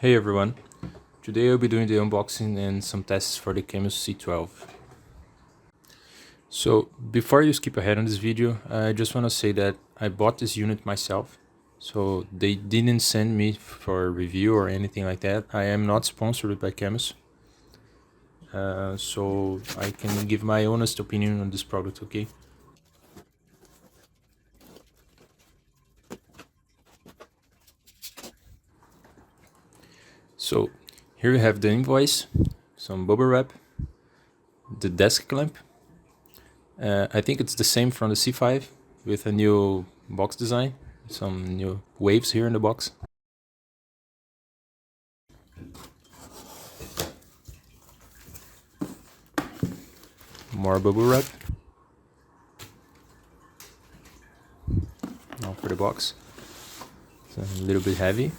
Hey everyone, today I'll be doing the unboxing and some tests for the Cammus C12. So before you skip ahead on this video, I just want to say that I bought this unit myself, so they didn't send me for a review or anything like that. I am not sponsored by Cammus, so I can give my honest opinion on this product, okay? So here we have the invoice, some bubble wrap, the desk clamp. I think it's the same from the C5 with a new box design, some new waves here in the box. More bubble wrap. Now for the box. It's a little bit heavy.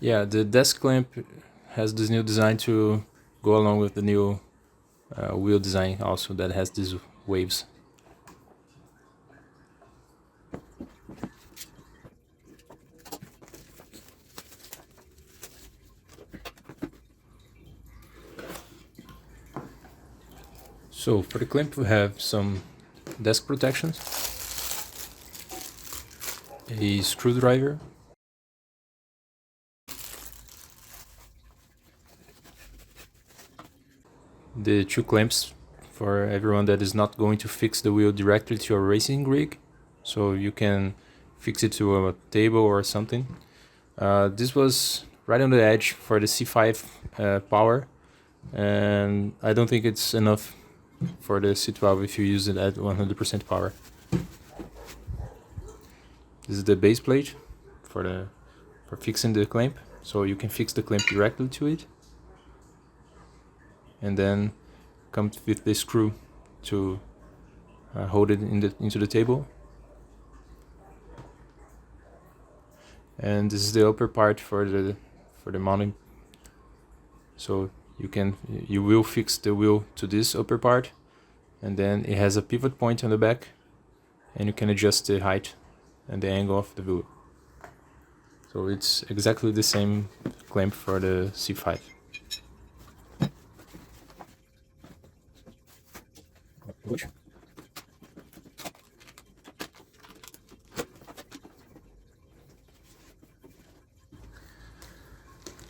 Yeah, the desk clamp has this new design to go along with the new wheel design also that has these waves. So for the clamp we have some desk protections, a screwdriver, the two clamps for everyone that is not going to fix the wheel directly to a racing rig, so you can fix it to a table or something. This was right on the edge for the C5 power, and I don't think it's enough for the C12 if you use it at 100% power. This is the base plate for fixing the clamp, so you can fix the clamp directly to it, and then comes with the screw to hold it into the table. And this is the upper part for the mounting, so you will fix the wheel to this upper part, and then it has a pivot point on the back, and you can adjust the height and the angle of the wheel. So it's exactly the same clamp for the C5.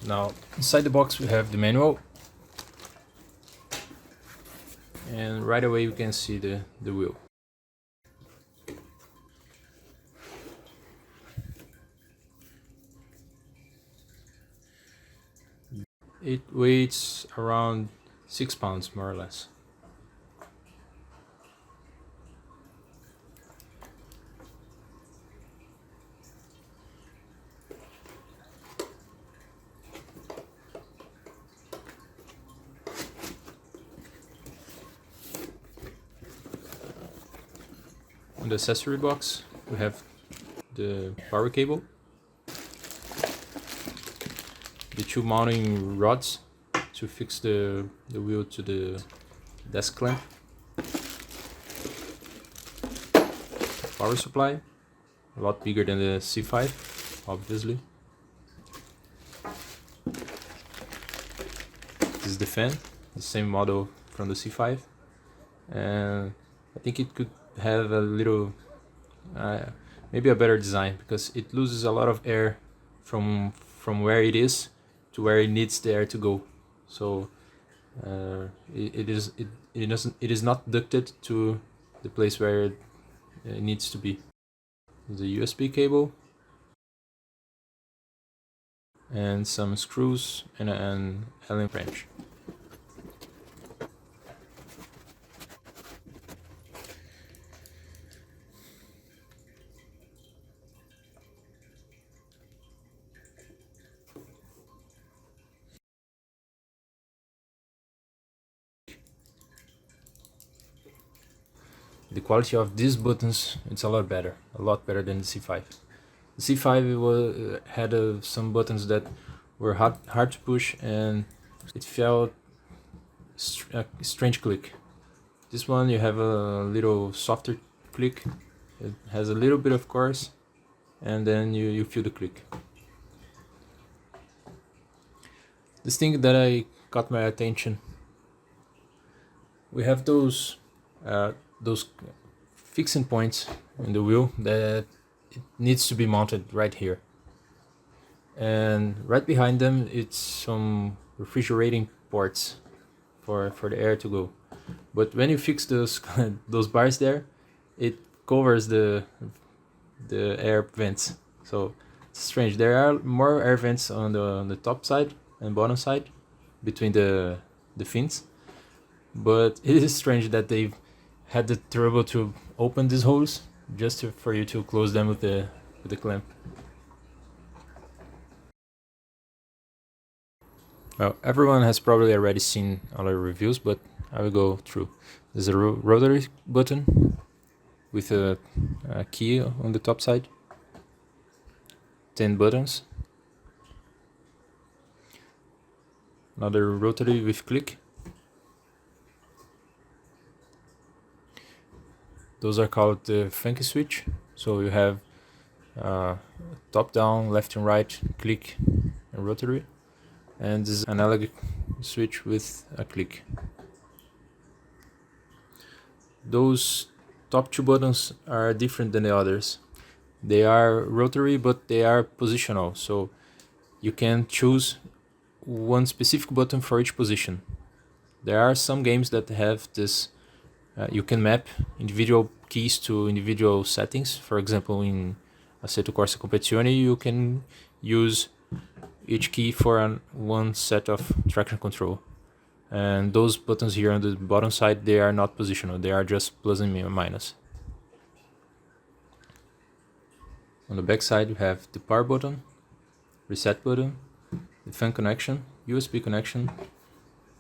Now inside the box we have the manual, and right away you can see the wheel. It weighs around 6 pounds more or less. On the accessory box we have the power cable, the two mounting rods to fix the wheel to the desk clamp, power supply, a lot bigger than the C5 obviously. This is the fan, the same model from the C5, and I think it could have a little maybe a better design, because it loses a lot of air from where it is to where it needs the air to go. So it is not ducted to the place where it needs to be. The USB cable and some screws and an Allen wrench. The quality of these buttons, it's a lot better than the C5. The C5 had some buttons that were hard to push, and it felt a strange click. This one you have a little softer click. It has a little bit of coarse, and then you feel the click. This thing that I caught my attention. We have those fixing points in the wheel that it needs to be mounted right here, and right behind them it's some refrigerating ports for the air to go. But when you fix those those bars there, it covers the air vents. So it's strange. There are more air vents on the top side and bottom side between the fins, but it is strange that they've had the trouble to open these holes just for you to close them with the clamp. Well, everyone has probably already seen other reviews, but I will go through. There's a rotary button with a key on the top side, 10 buttons, another rotary with click. Those are called the funky switch. So you have top down, left and right, click, and rotary. And this is an analog switch with a click. Those top two buttons are different than the others. They are rotary, but they are positional, so you can choose one specific button for each position. There are some games that have this, you can map individual keys to individual settings. For example, in Assetto Corsa Competizione, you can use each key for one set of traction control. And those buttons here on the bottom side, they are not positional, they are just plus and minus. On the back side, you have the power button, reset button, the fan connection, USB connection,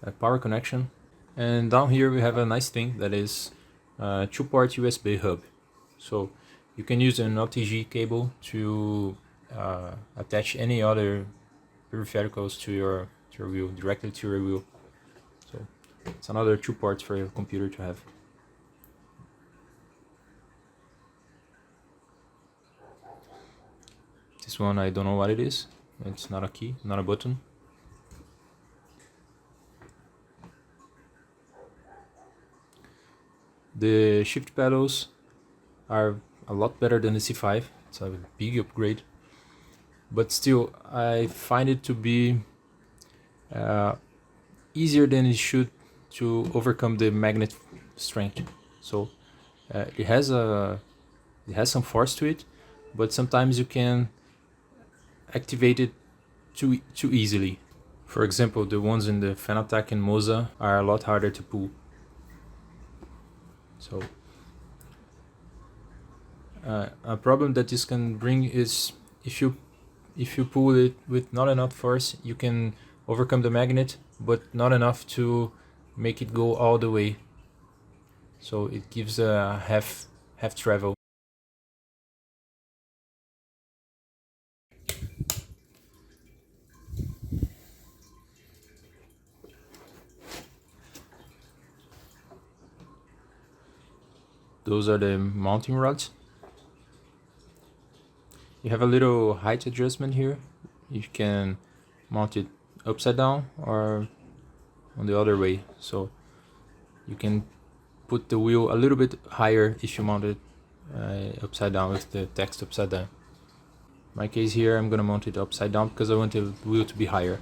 a power connection, and down here we have a nice thing that is a 2-port USB hub. So you can use an OTG cable to attach any other peripherals to your wheel, directly to your wheel. So it's another 2 ports for your computer to have. This one I don't know what it is. It's not a key, not a button. The shift pedals are a lot better than the C5. It's a big upgrade. But still, I find it to be easier than it should to overcome the magnet strength. So it has some force to it, but sometimes you can activate it too easily. For example, the ones in the Fanatec and Moza are a lot harder to pull. So a problem that this can bring is if you pull it with not enough force, you can overcome the magnet, but not enough to make it go all the way. So it gives a half travel. Those are the mounting rods. You have a little height adjustment here. You can mount it upside down or on the other way. So you can put the wheel a little bit higher if you mount it upside down with the text upside down. In my case here, I'm gonna mount it upside down because I want the wheel to be higher.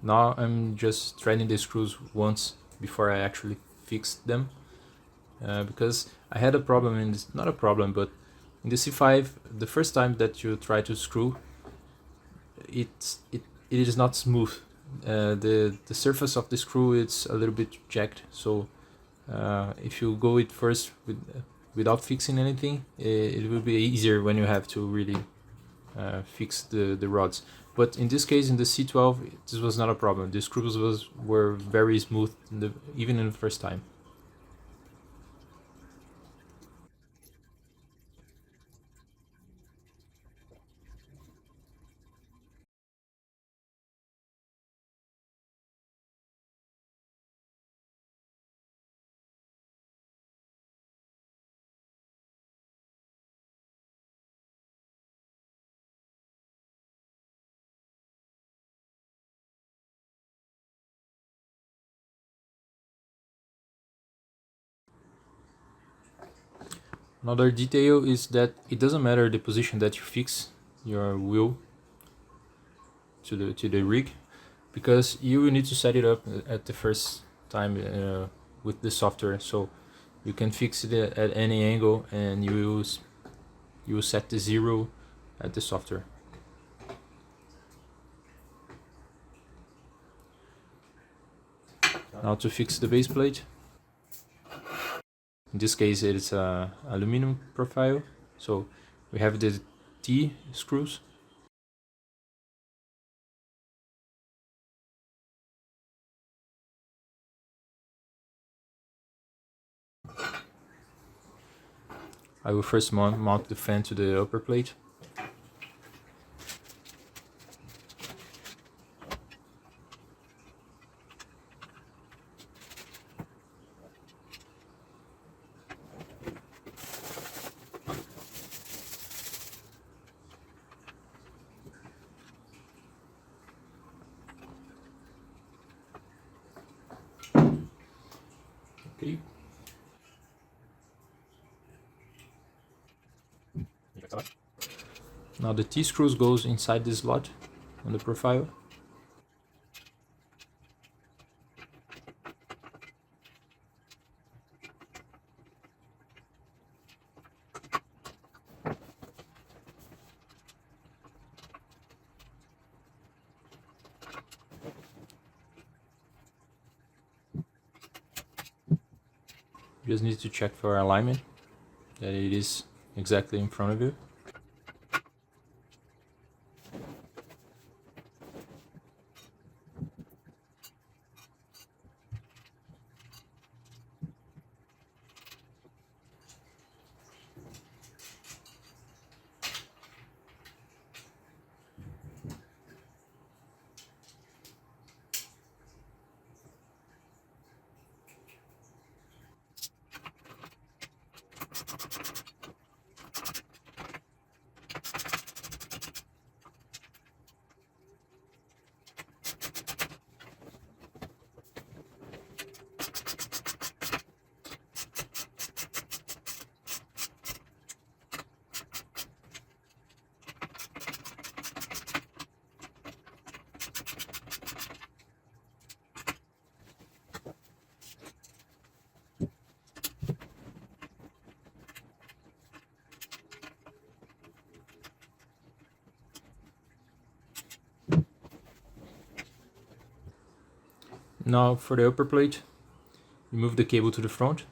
Now I'm just threading the screws once before I actually fix them, because I had a problem in this, not a problem, but in the C5, the first time that you try to screw, it is not smooth. The surface of the screw is a little bit jagged, so if you go it first without fixing anything, it will be easier when you have to really fix the rods. But in this case, in the C12, this was not a problem. The screws were very smooth even in the first time. Another detail is that it doesn't matter the position that you fix your wheel to the rig, because you will need to set it up at the first time with the software. So you can fix it at any angle, and you will set the zero at the software. Now to fix the base plate. In this case it's a aluminum profile, so we have the T screws. I will first mount the fan to the upper plate. Okay. Now the T-screws goes inside this slot on the profile. You just need to check for alignment, that it is exactly in front of you. Now for the upper plate, you move the cable to the front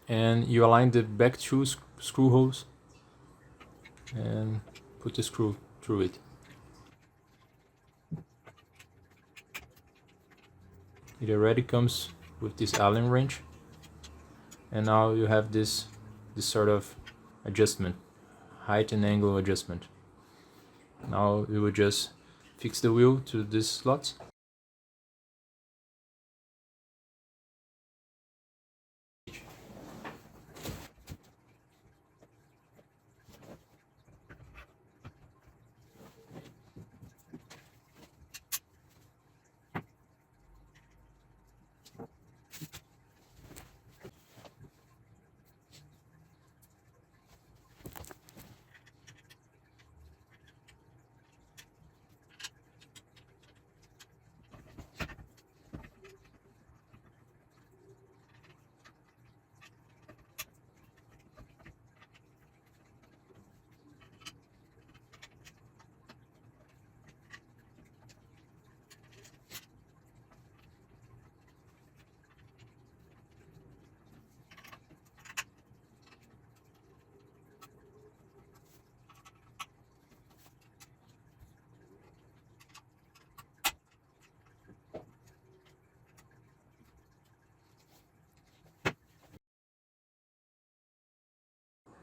and you align the back two screw holes and put the screw through it. It already comes with this Allen wrench, and now you have this sort of adjustment, height and angle adjustment. Now we will just fix the wheel to this slot.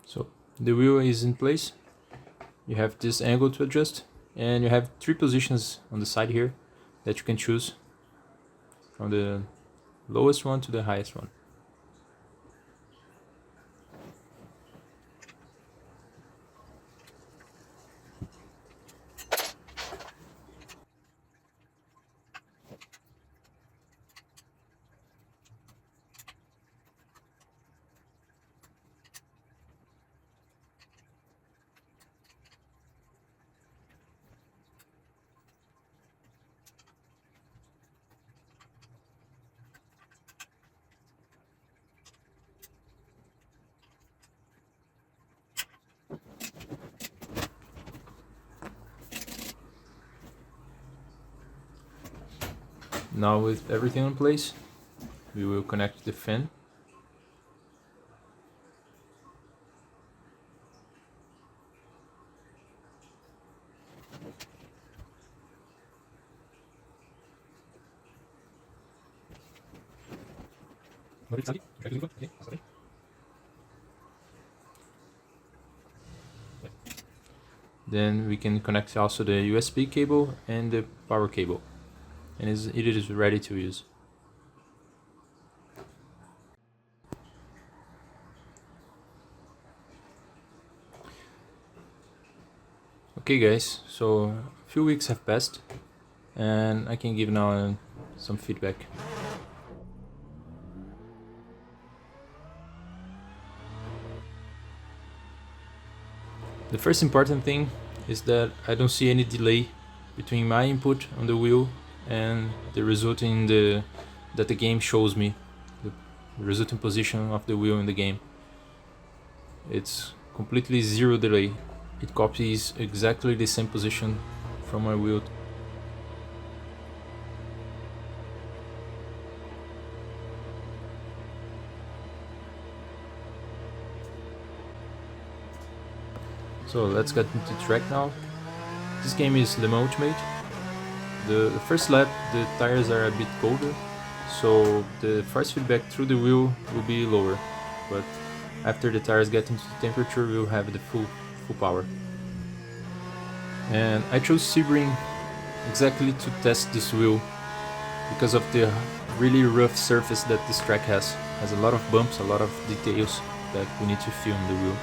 So the wheel is in place. You have this angle to adjust, and you have 3 positions on the side here that you can choose from the lowest one to the highest one. Now with everything in place, we will connect the fan. Then we can connect also the USB cable and the power cable, and it is ready to use. Okay guys, so a few weeks have passed and I can give now some feedback. The first important thing is that I don't see any delay between my input on the wheel and the resulting that the game shows me, the resulting position of the wheel in the game. It's completely zero delay. It copies exactly the same position from my wheel. So let's get into the track now. This game is Le Mans Ultimate. The first lap the tires are a bit colder, so the force feedback through the wheel will be lower, but after the tires get into the temperature we'll have the full power. And I chose Sebring exactly to test this wheel because of the really rough surface that this track has a lot of bumps, a lot of details that we need to fill in the wheel.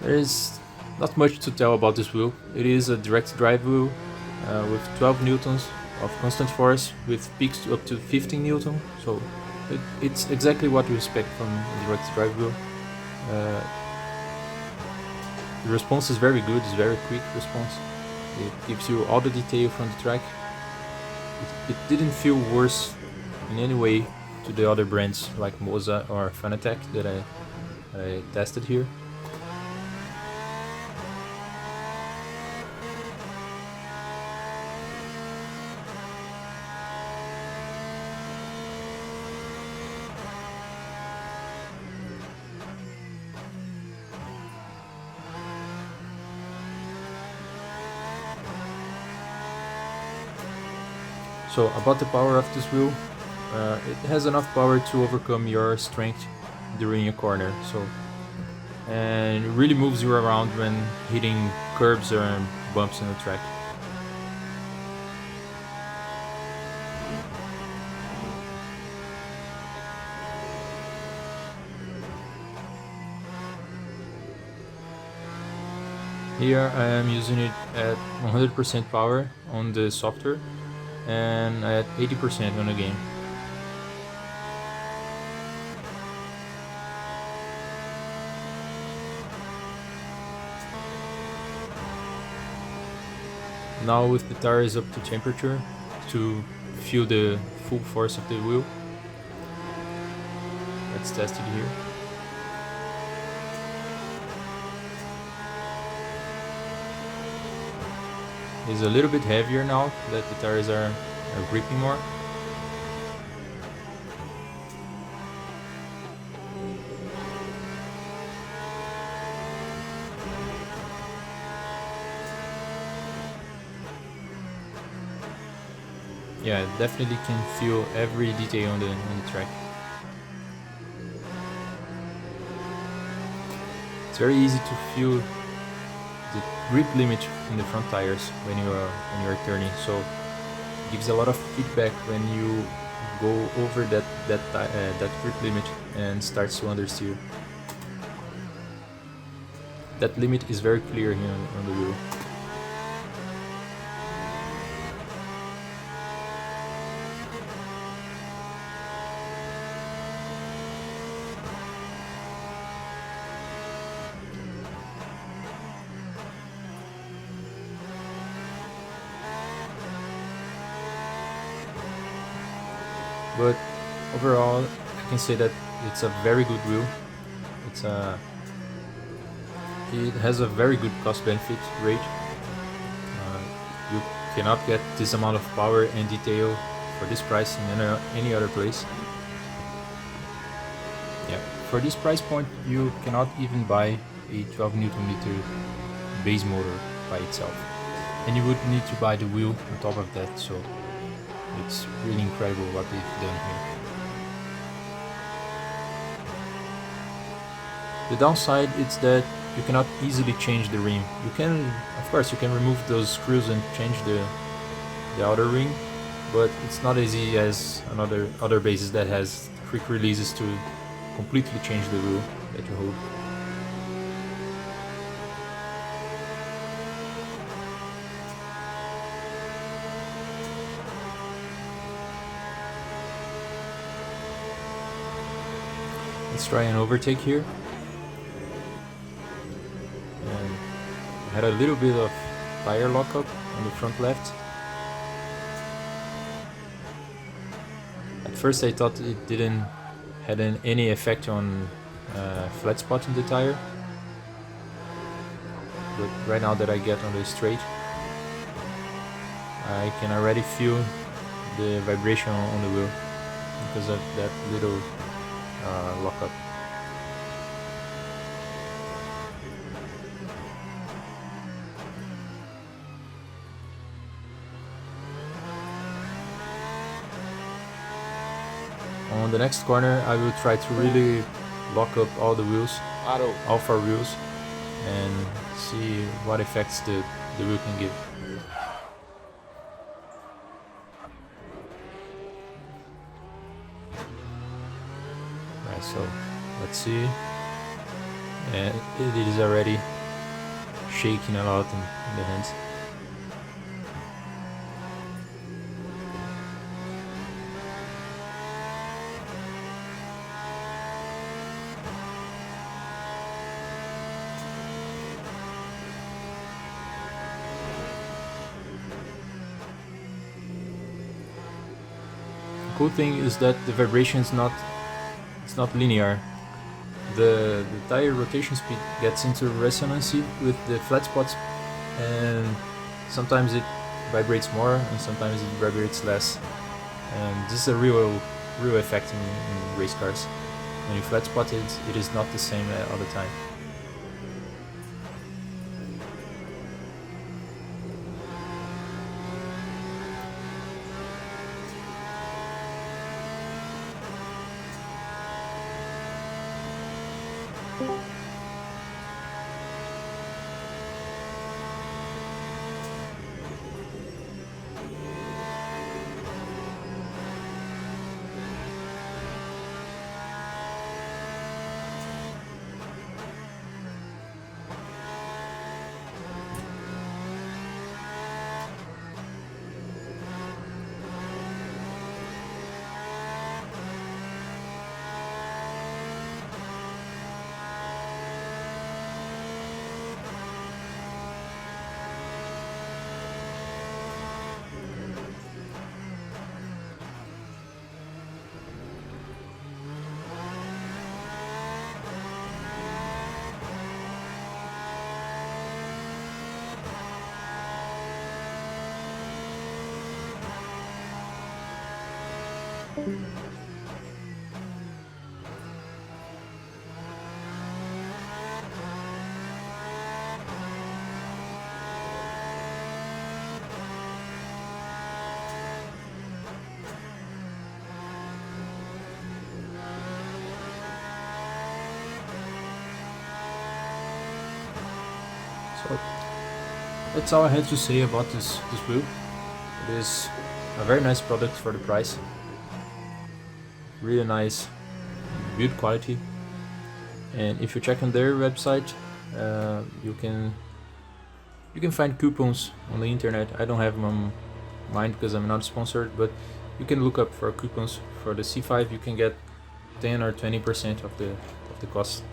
There is not much to tell about this wheel. It is a direct drive wheel with 12 newtons of constant force with peaks up to 15 newton, so it's exactly what we expect from a direct drive wheel. The response is very good, it's very quick response. It gives you all the detail from the track. It didn't feel worse in any way to the other brands like Moza or Fanatec that I tested here. So about the power of this wheel, it has enough power to overcome your strength during a corner. And it really moves you around when hitting curbs or bumps in the track. Here I am using it at 100% power on the software and at 80% on the game. Now with the tires up to temperature to feel the full force of the wheel. Let's test it here. It's a little bit heavier now that the tires are gripping more. Yeah, definitely can feel every detail on the track. It's very easy to feel the grip limit in the front tires when you are turning, so it gives a lot of feedback when you go over that grip limit and starts to understeer. That limit is very clear here on the wheel. But overall, I can say that it's a very good wheel. It has a very good cost-benefit rate. You cannot get this amount of power and detail for this price in any other place. Yeah, for this price point you cannot even buy a 12 Nm base motor by itself, and you would need to buy the wheel on top of that, so it's really incredible what they've done here. The downside is that you cannot easily change the rim. You can, of course, you can remove those screws and change the outer ring, but it's not as easy as other bases that has quick releases to completely change the wheel that you hold. Let's try an overtake here. And I had a little bit of tire lockup on the front left. At first I thought it didn't had any effect on flat spot in the tire, but right now that I get on the straight, I can already feel the vibration on the wheel because of that little lockup. On the next corner I will try to really lock up all the wheels, all 4 wheels, and see what effects the wheel can give. Right, so let's see, and it is already shaking a lot in the hands. Cool thing is that the vibration is not linear. The tire rotation speed gets into resonance with the flat spots, and sometimes it vibrates more and sometimes it vibrates less. And this is a real effect in race cars. When you flat spot it is not the same all the time. So that's all I had to say about this wheel. It is a very nice product for the price. Really nice build quality, and if you check on their website, you can find coupons on the internet. I don't have them on mine because I'm not sponsored, but you can look up for coupons for the C5. You can get 10 or 20% of the cost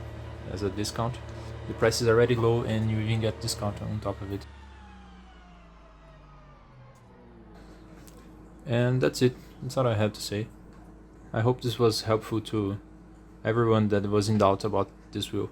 as a discount. The price is already low and you even get discount on top of it. And that's it. That's all I have to say. I hope this was helpful to everyone that was in doubt about this wheel.